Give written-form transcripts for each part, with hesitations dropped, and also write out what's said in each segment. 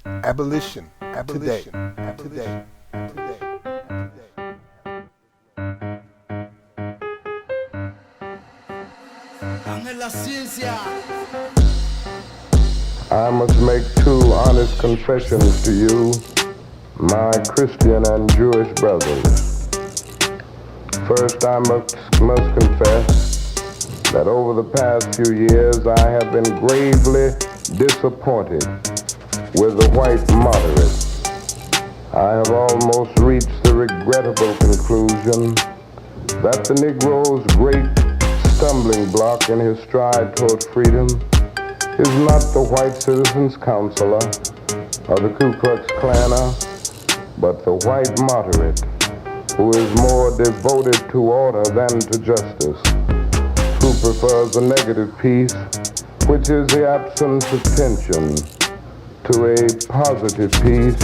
Abolition today. I must make two honest confessions to you, my Christian and Jewish brothers. First, I must confess that over the past few years I have been gravely disappointed with the white moderate. I have almost reached the regrettable conclusion that the Negro's great stumbling block in his stride toward freedom is not the white citizens' counselor or the Ku Klux Klaner, but the white moderate, who is more devoted to order than to justice, who prefers a negative peace, which is the absence of tension, to a positive peace,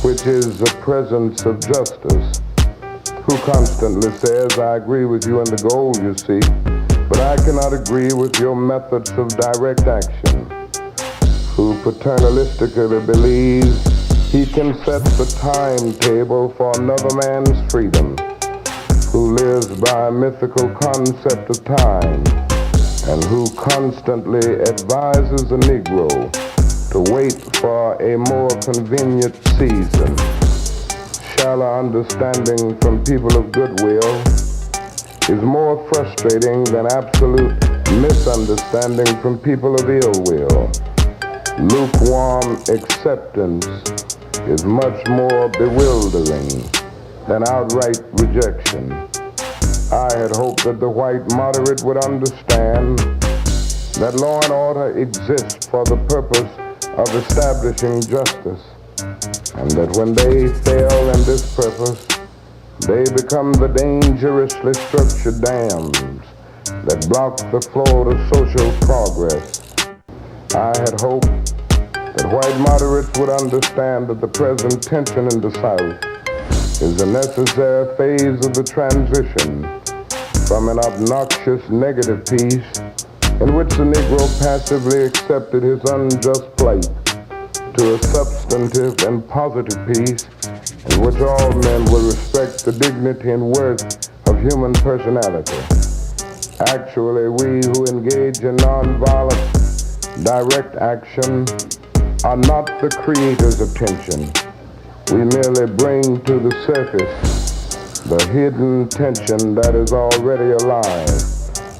which is the presence of justice, who constantly says, I agree with you in the goal, you see, but I cannot agree with your methods of direct action, who paternalistically believes he can set the timetable for another man's freedom, who lives by a mythical concept of time, and who constantly advises the Negro to wait for a more convenient season. Shallow understanding from people of goodwill is more frustrating than absolute misunderstanding from people of ill will. Lukewarm acceptance is much more bewildering than outright rejection. I had hoped that the white moderate would understand that law and order exists for the purpose of establishing justice, and that when they fail in this purpose, they become the dangerously structured dams that block the flow of social progress. I had hoped that white moderates would understand that the present tension in the South is a necessary phase of the transition from an obnoxious negative peace in which the Negro passively accepted his unjust plight to a substantive and positive peace in which all men will respect the dignity and worth of human personality. Actually, we who engage in nonviolent direct action are not the creators of tension. We merely bring to the surface the hidden tension that is already alive.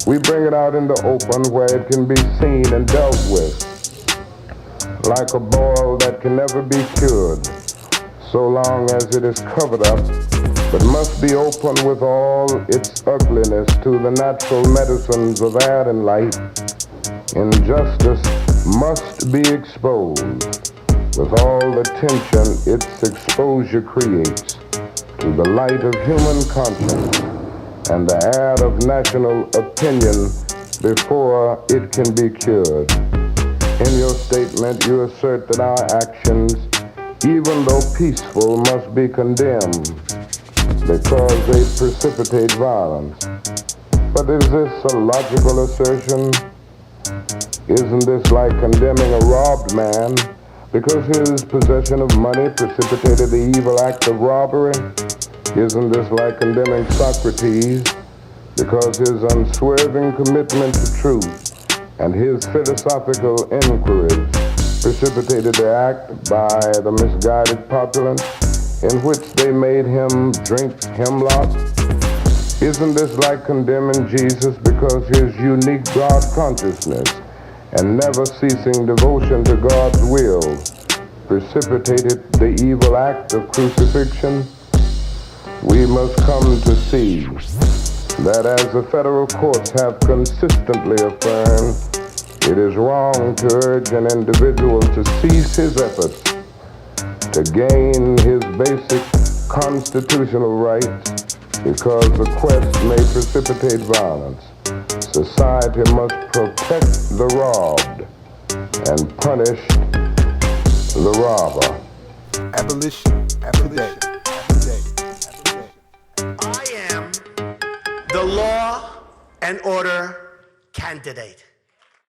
We bring it out in the open where it can be seen and dealt with, like a boil that can never be cured, so long as it is covered up, but must be open with all its ugliness to the natural medicines of air and light. Injustice must be exposed with all the tension its exposure creates to the light of human conscience and the air of national opinion before it can be cured. In your statement, you assert that our actions, even though peaceful, must be condemned because they precipitate violence. But is this a logical assertion? Isn't this like condemning a robbed man because his possession of money precipitated the evil act of robbery? Isn't this like condemning Socrates because his unswerving commitment to truth and his philosophical inquiries precipitated the act by the misguided populace in which they made him drink hemlock? Isn't this like condemning Jesus because his unique God consciousness and never ceasing devotion to God's will precipitated the evil act of crucifixion? We must come to see that as the federal courts have consistently affirmed, it is wrong to urge an individual to cease his efforts to gain his basic constitutional rights because the quest may precipitate violence. Society must protect the robbed and punish the robber. Abolition today. I am the law and order candidate.